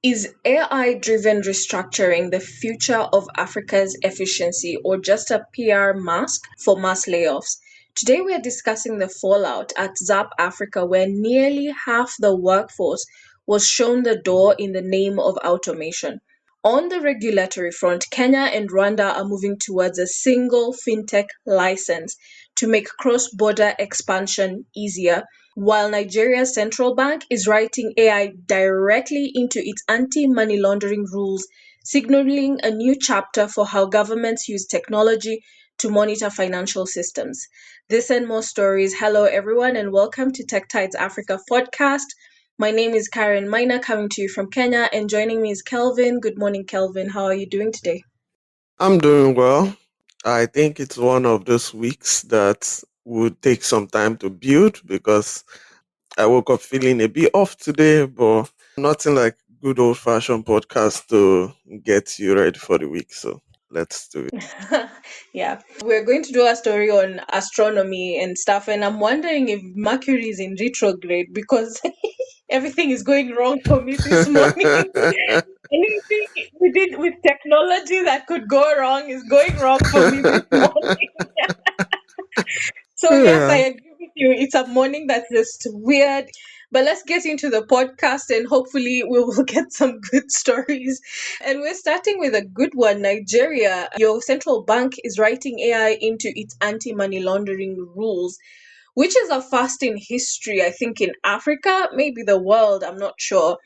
Is AI-driven restructuring the future of Africa's efficiency or just a PR mask for mass layoffs? Today we are discussing the fallout at Zap Africa, where nearly half the workforce was shown the door in the name of automation. On the regulatory front, Kenya and Rwanda are moving towards a single fintech license to make cross-border expansion easier, while Nigeria's central bank is writing AI directly into its anti-money laundering rules, signaling a new chapter for how governments use technology to monitor financial systems. This and more stories. Hello, everyone, and welcome to Tech Tides Africa podcast. My name is Karen Maina, coming to you from Kenya, and joining me is Kelvin. Good morning, Kelvin. How are you doing today? I'm doing well. I think it's one of those weeks that would take some time to build because I woke up feeling a bit off today, but nothing like good old fashioned podcast to get you ready for the week. So let's do it. Yeah, we're going to do a story on astronomy and stuff, and I'm wondering if Mercury is in retrograde because everything is going wrong for me this morning. Anything with technology that could go wrong is going wrong for me this morning. So yes, I Yeah. agree with you. It's a morning that's just weird. But let's get into the podcast and hopefully we will get some good stories. And we're starting with a good one. Nigeria, your central bank is writing AI into its anti-money laundering rules, which is a first in history, I think, in Africa, maybe the world, I'm not sure.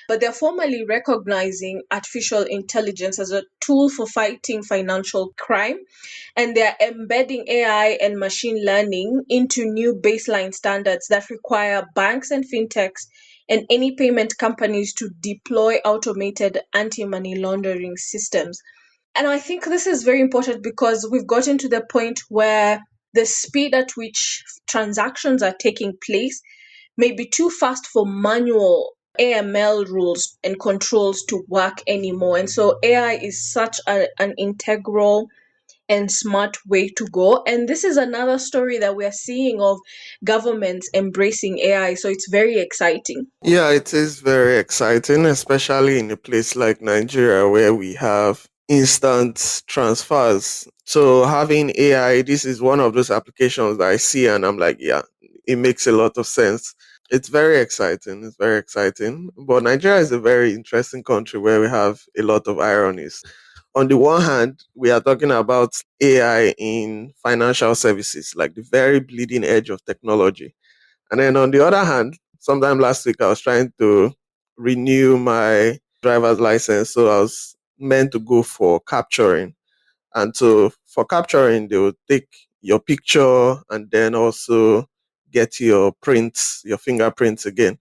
But they're formally recognizing artificial intelligence as a tool for fighting financial crime, and they're embedding AI and machine learning into new baseline standards that require banks and fintechs and any payment companies to deploy automated anti-money laundering systems. And I think this is very important because we've gotten to the point where the speed at which transactions are taking place may be too fast for manual AML rules and controls to work anymore. And so AI is such an integral and smart way to go. And this is another story that we're seeing of governments embracing AI. So it's very exciting. Yeah, it is very exciting, especially in a place like Nigeria where we have instant transfers. So having AI, this is one of those applications that I see and I'm like, yeah, it makes a lot of sense. It's very exciting. It's very exciting. But Nigeria is a very interesting country where we have a lot of ironies. On the one hand, we are talking about AI in financial services, like the very bleeding edge of technology. And then on the other hand, sometime last week, I was trying to renew my driver's license. So I was meant to go for capturing. And so for capturing, they will take your picture and then also get your prints, your fingerprints again.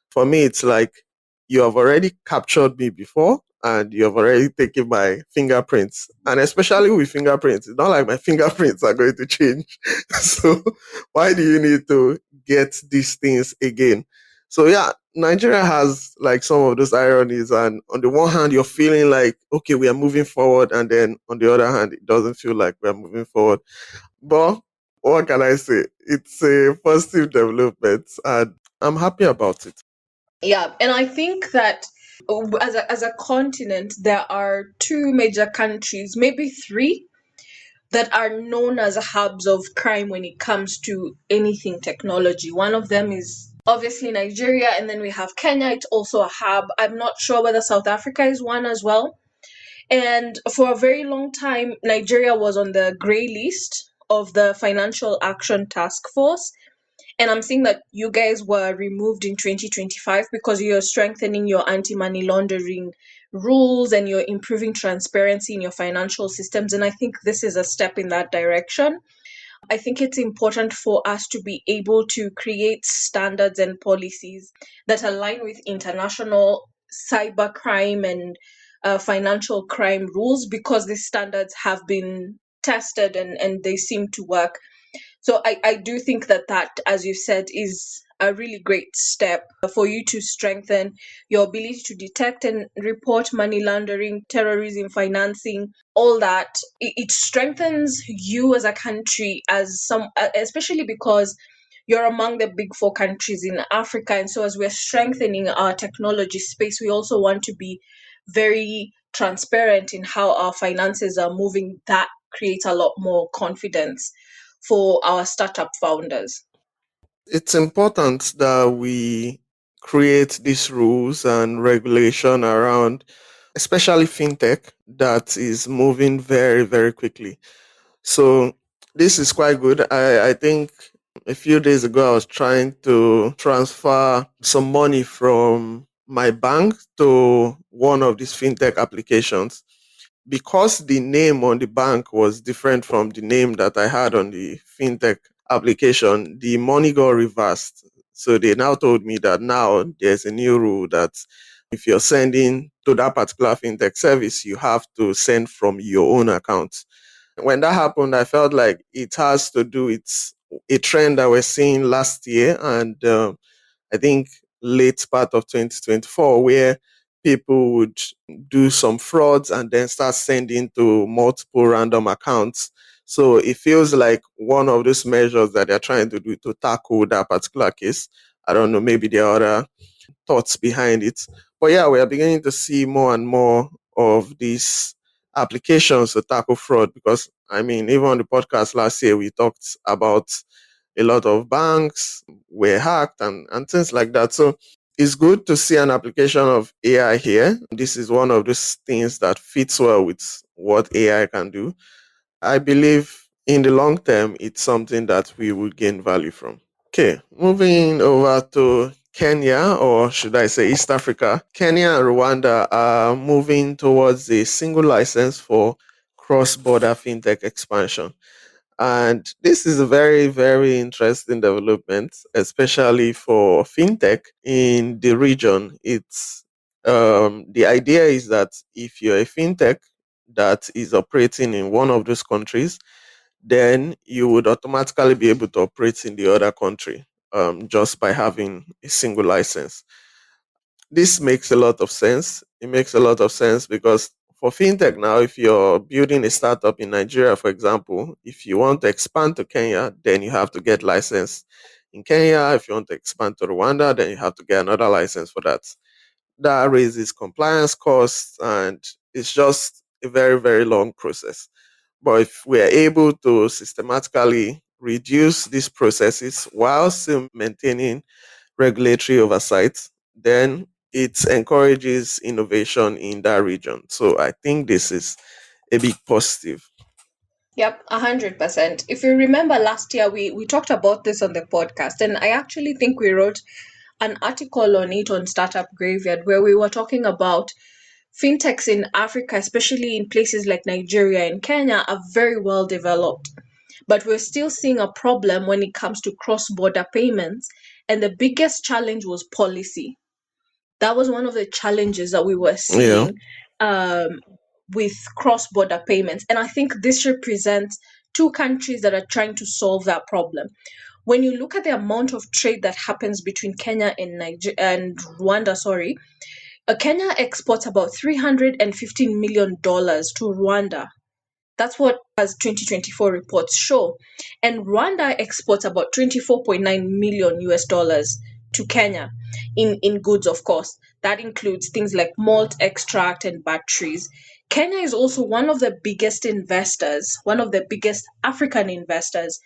For me, it's like you have already captured me before and you have already taken my fingerprints. And especially with fingerprints, it's not like my fingerprints are going to change. So why do you need to get these things again? So yeah, Nigeria has like some of those ironies. And on the one hand, you're feeling like, okay, we are moving forward. And then on the other hand, it doesn't feel like we're moving forward. But what can I say? It's a positive development and I'm happy about it. Yeah, and I think that as a continent, there are two major countries, maybe three, that are known as hubs of crime when it comes to anything technology. One of them is obviously Nigeria, and then we have Kenya. It's also a hub. I'm not sure whether South Africa is one as well. And for a very long time, Nigeria was on the grey list of the Financial Action Task Force. And I'm seeing that you guys were removed in 2025 because you're strengthening your anti-money laundering rules and you're improving transparency in your financial systems. And I think this is a step in that direction. I think it's important for us to be able to create standards and policies that align with international cybercrime and financial crime rules because these standards have been tested and they seem to work. So I do think that, as you said, is a really great step for you to strengthen your ability to detect and report money laundering, terrorism financing, all that. It strengthens you as a country, especially because You're among the big four countries in Africa. And so, as we're strengthening our technology space, we also want to be very transparent in how our finances are moving. That creates a lot more confidence for our startup founders. It's important that we create these rules and regulation around, especially fintech, that is moving very, very quickly. So this is quite good. I think a few days ago I was trying to transfer some money from my bank to one of these fintech applications. Because the name on the bank was different from the name that I had on the fintech application, the money got reversed. So they now told me that now there's a new rule that if you're sending to that particular fintech service, you have to send from your own account. When that happened, I felt like it has to do with a trend that we're seeing last year, and I think late part of 2024, where people would do some frauds and then start sending to multiple random accounts. So it feels like one of those measures that they're trying to do to tackle that particular case. I don't know, maybe there are other thoughts behind it. But yeah, we are beginning to see more and more of these applications to tackle fraud because I mean, even on the podcast last year, we talked about a lot of banks were hacked and things like that. So it's good to see an application of AI here. This is one of those things that fits well with what AI can do. I believe in the long term, it's something that we will gain value from. Okay, moving over to Kenya, or should I say East Africa. Kenya and Rwanda are moving towards a single license for cross border fintech expansion. And this is a very, very interesting development, especially for fintech in the region. It's the idea is that if you're a fintech that is operating in one of those countries, then you would automatically be able to operate in the other country just by having a single license. This makes a lot of sense. It makes a lot of sense because for fintech now, if you're building a startup in Nigeria, for example, if you want to expand to Kenya, then you have to get licensed in Kenya. If you want to expand to Rwanda, then you have to get another license for that. That raises compliance costs and it's just a very, very long process. But if we are able to systematically reduce these processes while still maintaining regulatory oversight, then it encourages innovation in that region. So I think this is a big positive. Yep, 100%. If you remember last year, we talked about this on the podcast, and I actually think we wrote an article on it on Startup Graveyard where we were talking about fintechs in Africa, especially in places like Nigeria and Kenya, are very well developed. But we're still seeing a problem when it comes to cross border payments. And the biggest challenge was policy. That was one of the challenges that we were Yeah. seeing um, with cross border payments. And I think this represents two countries that are trying to solve that problem. When you look at the amount of trade that happens between Kenya and and Rwanda, sorry, Kenya exports about $315 million to Rwanda. That's what as 2024 reports show. And Rwanda exports about 24.9 million US dollars to Kenya in goods, of course. That includes things like malt extract and batteries. Kenya is also one of the biggest investors, one of the biggest African investors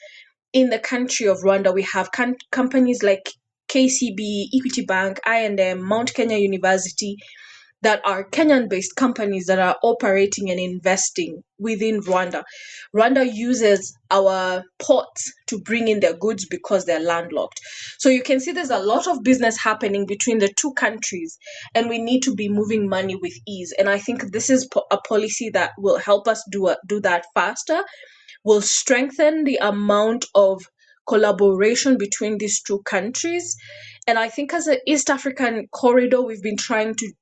in the country of Rwanda. We have companies like KCB, Equity Bank, I&M, Mount Kenya University, that are Kenyan based companies that are operating and investing within Rwanda. Rwanda uses our ports to bring in their goods because they're landlocked. So you can see there's a lot of business happening between the two countries, and we need to be moving money with ease. And I think this is a policy that will help us do that faster, will strengthen the amount of collaboration between these two countries. And I think as an East African corridor, we've been trying to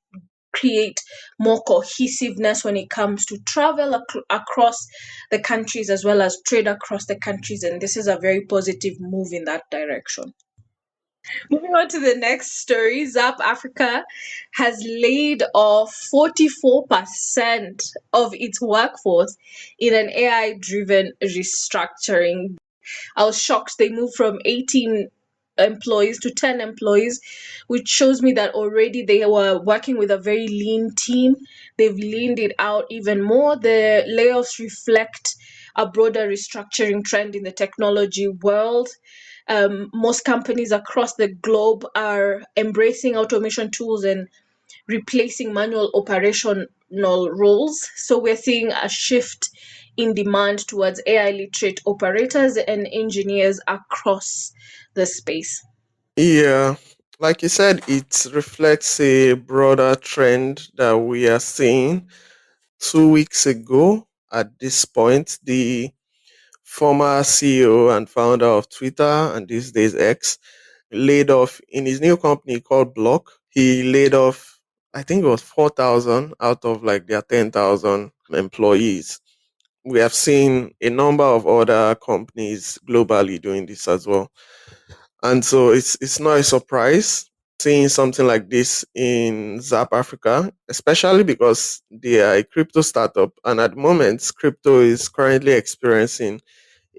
create more cohesiveness when it comes to travel across the countries as well as trade across the countries. And this is a very positive move in that direction. Moving on to the next story, Zap Africa has laid off 44% of its workforce in an AI driven restructuring. I was shocked they moved from 18 employees to 10 employees, which shows me that already they were working with a very lean team. They've leaned it out even more. The layoffs reflect a broader restructuring trend in the technology world. Most companies across the globe are embracing automation tools and replacing manual operational roles. So we're seeing a shift in demand towards AI literate operators and engineers across the space. Yeah, like you said, it reflects a broader trend that we are seeing. 2 weeks ago, at this point, the former CEO and founder of Twitter and these days X laid off in his new company called Block. He laid off, I think it was 4,000 out of like their 10,000 employees. We have seen a number of other companies globally doing this as well. And so it's not a surprise seeing something like this in Zap Africa, especially because they are a crypto startup. And at the moment, crypto is currently experiencing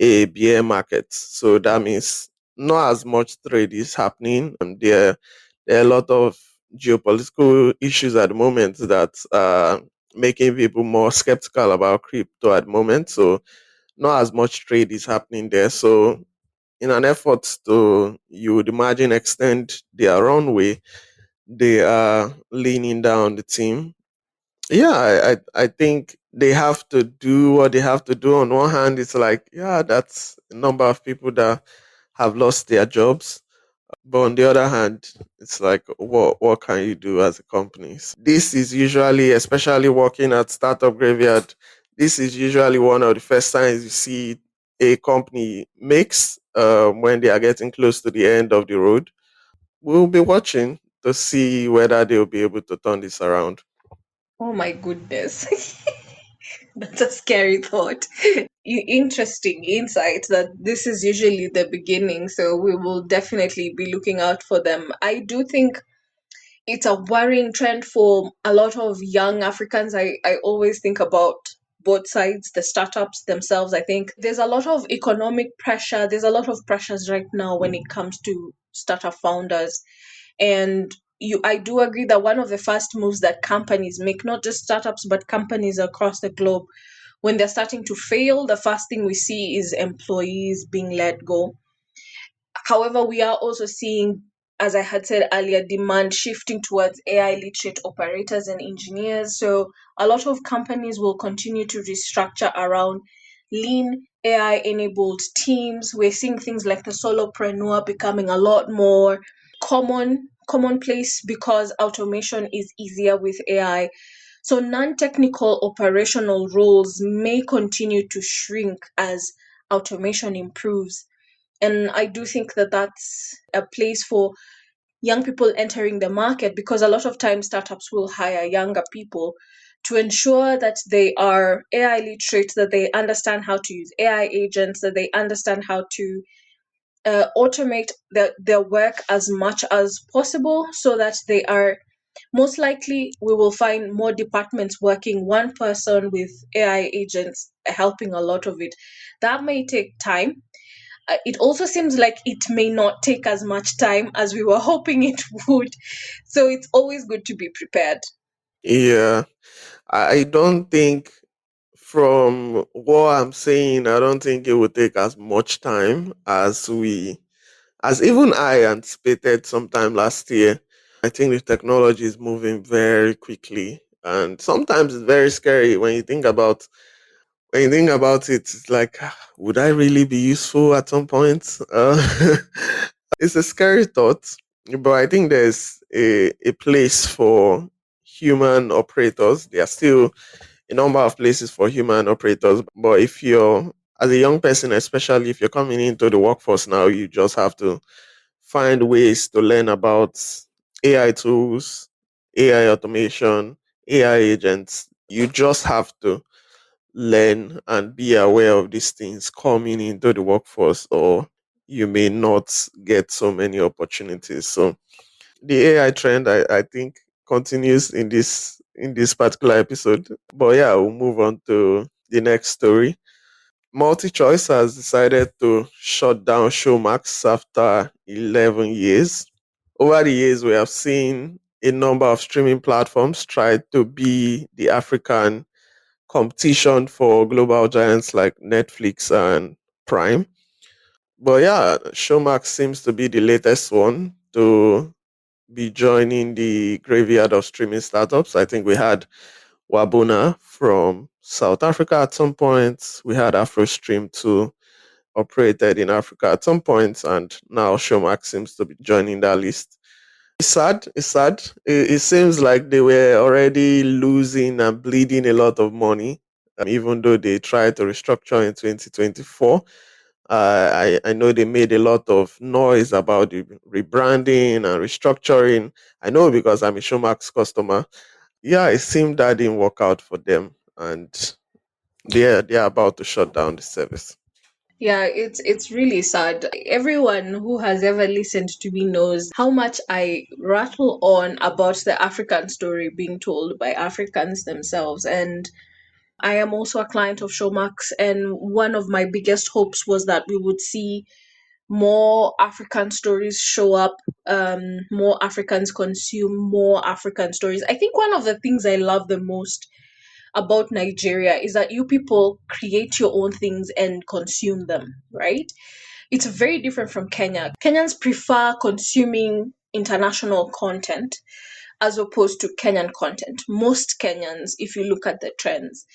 a bear market. So that means not as much trade is happening. There are a lot of geopolitical issues at the moment that are making people more skeptical about crypto at the moment. So not as much trade is happening there. So in an effort to, you would imagine, extend their runway, they are leaning down the team. Yeah, I think they have to do what they have to do. On one hand, it's like, yeah, that's a number of people that have lost their jobs. But on the other hand, it's like, what can you do as a company? This is usually, especially working at startup graveyard, this is usually one of the first times you see a company makes when they are getting close to the end of the road. We'll be watching to see whether they'll be able to turn this around. Oh my goodness. That's a scary thought. Interesting insight that this is usually the beginning. So we will definitely be looking out for them. I do think it's a worrying trend for a lot of young Africans. I always think about both sides, the startups themselves. I think there's a lot of economic pressure. There's a lot of pressures right now when it comes to startup founders. And I do agree that one of the first moves that companies make, not just startups, but companies across the globe, when they're starting to fail, the first thing we see is employees being let go. However, we are also seeing, as I had said earlier, demand shifting towards AI literate operators and engineers. So a lot of companies will continue to restructure around lean AI enabled teams. We're seeing things like the solopreneur becoming a lot more commonplace because automation is easier with AI. So non-technical operational roles may continue to shrink as automation improves. And I do think that that's a place for young people entering the market, because a lot of times startups will hire younger people to ensure that they are AI literate, that they understand how to use AI agents, that they understand how to automate their work as much as possible, so that they are most likely, we will find more departments working one person with AI agents helping a lot of it. That may take time. It also seems like it may not take as much time as we were hoping it would. So it's always good to be prepared. Yeah, I don't think, from what I'm saying, I don't think it would take as much time as even I anticipated sometime last year. I think the technology is moving very quickly, and sometimes it's very scary when you think about it. It's like, would I really be useful at some point? It's a scary thought, but I think there's a place for human operators. There are still a number of places for human operators, but if you're, as a young person, especially if you're coming into the workforce now, you just have to find ways to learn about AI tools, AI automation, AI agents. You just have to learn and be aware of these things coming into the workforce, or you may not get so many opportunities. So the AI trend, I think, continues in this particular episode. But yeah, we'll move on to the next story. MultiChoice has decided to shut down Showmax after 11 years. Over the years, we have seen a number of streaming platforms try to be the African competition for global giants like Netflix and Prime. But yeah, Showmax seems to be the latest one to be joining the graveyard of streaming startups. I think we had Wabuna from South Africa at some point. We had AfroStream too, operated in Africa at some point, and now Showmax seems to be joining that list. It's sad. It's sad. It seems like they were already losing and bleeding a lot of money, even though they tried to restructure in 2024. I know they made a lot of noise about the rebranding and restructuring. I know because I'm a Showmax customer. Yeah, it seemed that didn't work out for them, and they're about to shut down the service. Yeah, it's really sad. Everyone who has ever listened to me knows how much I rattle on about the African story being told by Africans themselves. And I am also a client of Showmax, and one of my biggest hopes was that we would see more African stories show up, more Africans consume more African stories. I think one of the things I love the most about Nigeria is that you people create your own things and consume them, right? It's very different from Kenya. Kenyans prefer consuming international content as opposed to Kenyan content. Most Kenyans, if you look at the trends,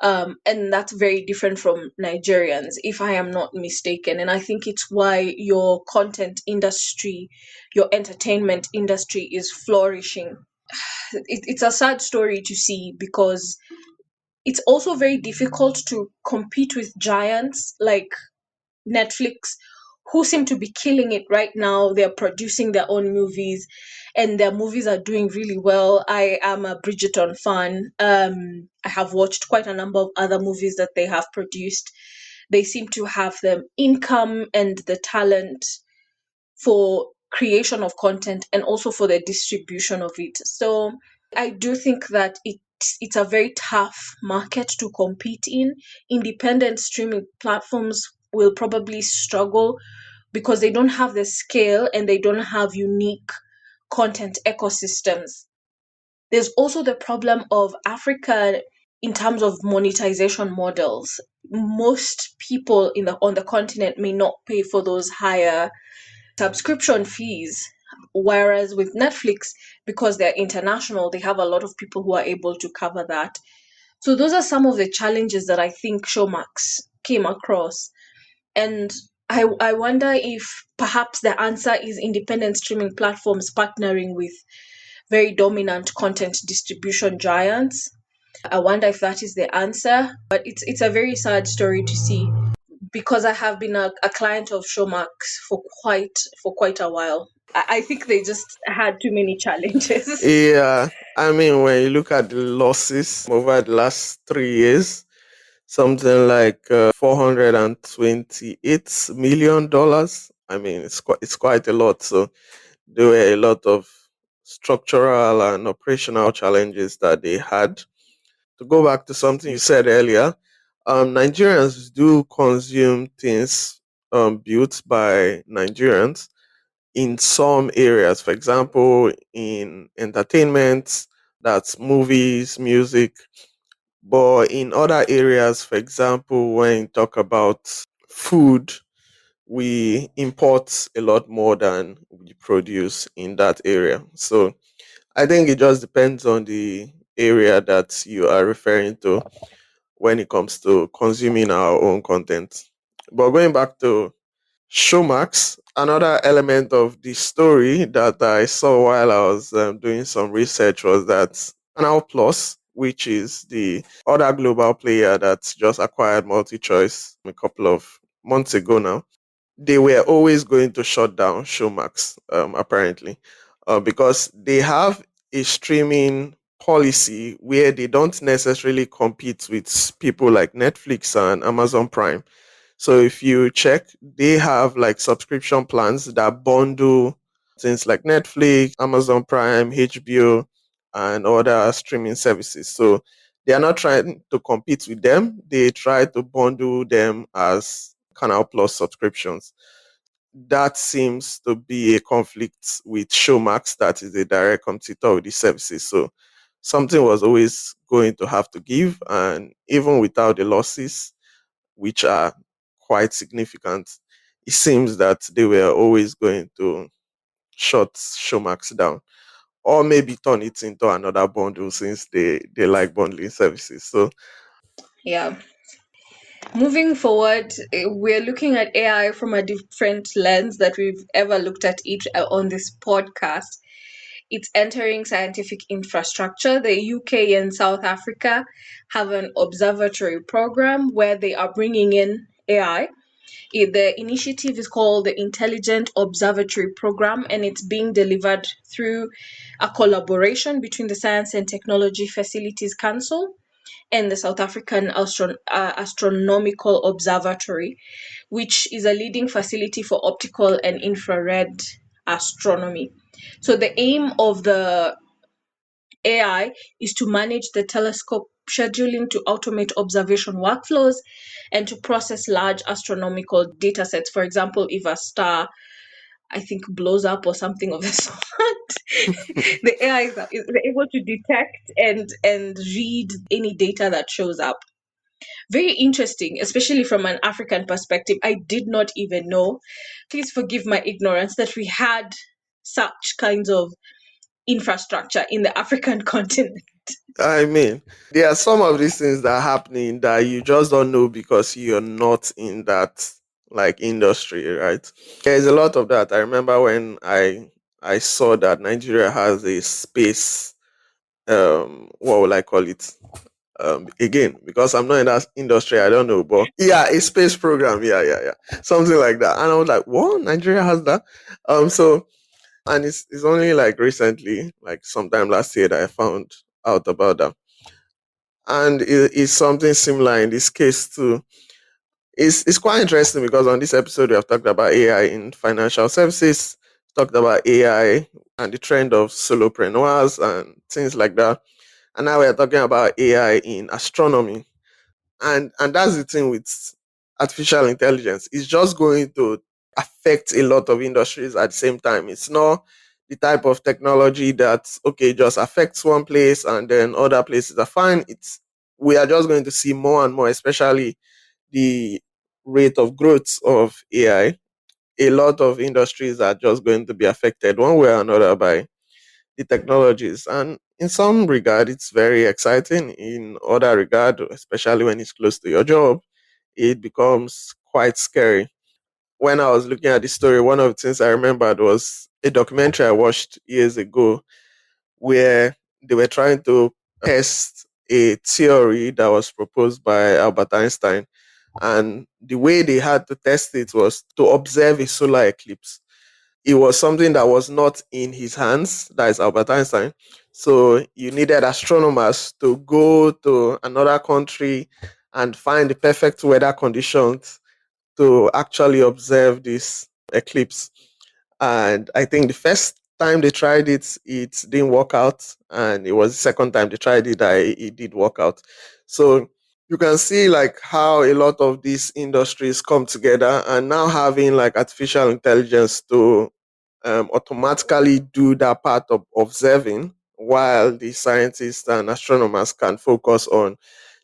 and that's very different from Nigerians, if I am not mistaken. And I think it's why your content industry, your entertainment industry is flourishing. It's a sad story to see because it's also very difficult to compete with giants like Netflix, who seem to be killing it right now. They're producing their own movies, and their movies are doing really well. I am a Bridgerton fan. I have watched quite a number of other movies that they have produced. They seem to have the income and the talent for creation of content and also for the distribution of it. So I do think that it's a very tough market to compete in. Independent streaming platforms will probably struggle because they don't have the scale and they don't have unique content ecosystems. There's also the problem of Africa in terms of monetization models. Most people in the on the continent may not pay for those higher subscription fees. Whereas with Netflix, because they're international, they have a lot of people who are able to cover that. So those are some of the challenges that I think Showmax came across. And I wonder if perhaps the answer is independent streaming platforms partnering with very dominant content distribution giants. I wonder if that is the answer. But it's a very sad story to see because I have been a client of Showmax for quite a while. I think they just had too many challenges. Yeah, I mean, when you look at the losses over the last 3 years, something like $428 million. I mean, it's quite a lot. So there were a lot of structural and operational challenges that they had. To go back to something you said earlier, Nigerians do consume things built by Nigerians in some areas. For example, in entertainment, that's movies, music. But in other areas, for example, when you talk about food, we import a lot more than we produce in that area. So I think it just depends on the area that you are referring to when it comes to consuming our own content. But going back to Showmax, another element of the story that I saw while I was doing some research was that Canal Plus, which is the other global player that just acquired MultiChoice a couple of months ago now, they were always going to shut down Showmax, apparently, because they have a streaming policy where they don't necessarily compete with people like Netflix and Amazon Prime. So if you check, they have like subscription plans that bundle things like Netflix, Amazon Prime, HBO, and other streaming services. So They are not trying to compete with them. They try to bundle them as Canal Plus subscriptions. That seems to be a conflict with Showmax, that is a direct competitor with these services. So something was always going to have to give, and even without the losses, which are quite significant, it seems that they were always going to shut Showmax down, or maybe turn it into another bundle since they like bundling services. So Yeah. Moving forward, we're looking at AI from a different lens that we've ever looked at it on this podcast. It's entering scientific infrastructure. The UK and South Africa have an observatory program where they are bringing in AI. The initiative is called the Intelligent Observatory Program, and it's being delivered through a collaboration between the Science and Technology Facilities Council and the South African Astronomical Observatory, which is a leading facility for optical and infrared astronomy. So the aim of the AI is to manage the telescope scheduling, to automate observation workflows, and to process large astronomical data sets. For example, if a star, I think, blows up or something of the sort, the AI is able to detect and read any data that shows up. Very interesting, especially from an African perspective. I did not even know, please forgive my ignorance, that we had such kinds of infrastructure in the African continent. I mean, there are some of these things that are happening that you just don't know because you're not in that like industry, right? There's a lot of that. I remember when I saw that Nigeria has a space, what will I call it? Again, because I'm not in that industry, I don't know, but yeah, a space program, yeah, something like that. And I was like, what? Nigeria has that? So and it's only like recently, like sometime last year, that I found out about that. And it's something similar in this case too. It's quite interesting because on this episode we have talked about AI in financial services, talked about AI and the trend of solopreneurs and things like that. And now we're talking about AI in astronomy. And that's the thing with artificial intelligence. It's just going to affect a lot of industries at the same time. It's not the type of technology that just affects one place and then other places are fine. It's We are just going to see more and more, especially the rate of growth of AI. A lot of industries are just going to be affected one way or another by the technologies. And in some regard, it's very exciting. In other regard, especially when it's close to your job, it becomes quite scary. When I was looking at the story, one of the things I remembered was a documentary I watched years ago where they were trying to test a theory that was proposed by Albert Einstein. And the way they had to test it was to observe a solar eclipse. It was something that was not in his hands, that is Albert Einstein. So you needed astronomers to go to another country and find the perfect weather conditions to actually observe this eclipse. And I think the first time they tried it, it didn't work out. And it was the second time they tried it that it did work out. So you can see like how a lot of these industries come together, and now having like artificial intelligence to automatically do that part of observing, while the scientists and astronomers can focus on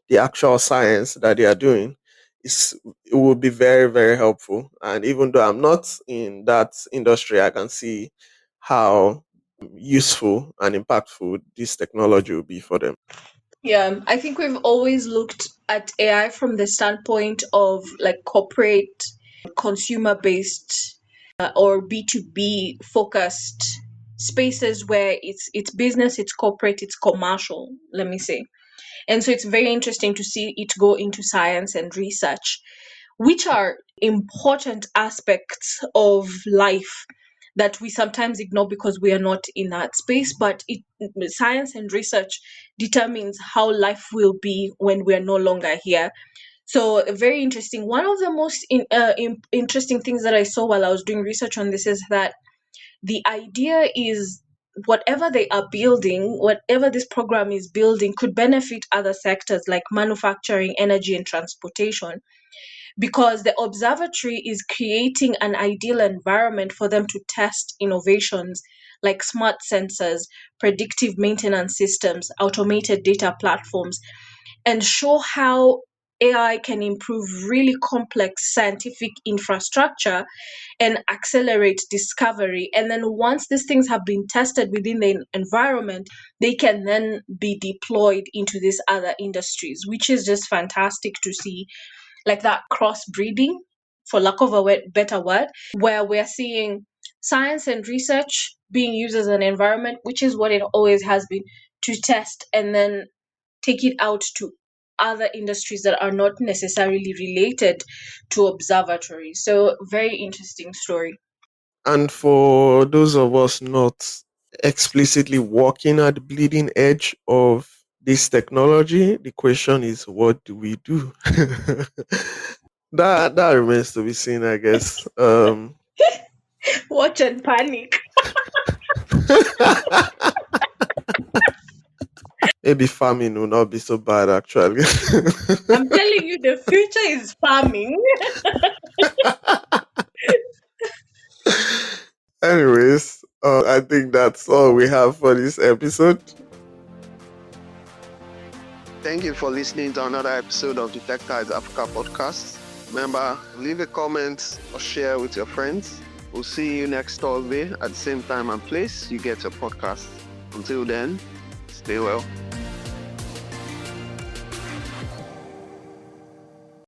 the actual science that they are doing, is it will be very, very helpful. And even though I'm not in that industry, I can see how useful and impactful this technology will be for them. Yeah, I think we've always looked at AI from the standpoint of like corporate, consumer based, or B2B focused spaces where it's business, it's corporate, it's commercial, let me say. And so it's very interesting to see it go into science and research, which are important aspects of life that we sometimes ignore because we are not in that space. But science and research determines how life will be when we are no longer here. So very interesting. One of the most interesting things that I saw while I was doing research on this is that the idea is whatever they are building, whatever this program is building, could benefit other sectors like manufacturing, energy, and transportation, because the observatory is creating an ideal environment for them to test innovations like smart sensors, predictive maintenance systems, automated data platforms, and show how AI can improve really complex scientific infrastructure and accelerate discovery. And then once these things have been tested within the environment, they can then be deployed into these other industries, which is just fantastic to see, like that crossbreeding, for lack of a better word, where we're seeing science and research being used as an environment, which is what it always has been, to test and then take it out to other industries that are not necessarily related to observatories. So, very interesting story. And for those of us not explicitly working at the bleeding edge of this technology, the question is, what do we do? That remains to be seen, I guess. Watch and panic. Maybe farming will not be so bad, actually. I'm telling you, the future is farming. Anyways, I think that's all we have for this episode. Thank you for listening to another episode of the Tech Tides Africa podcast. Remember, leave a comment or share with your friends. We'll see you next Thursday at the same time and place you get your podcast. Until then, stay well.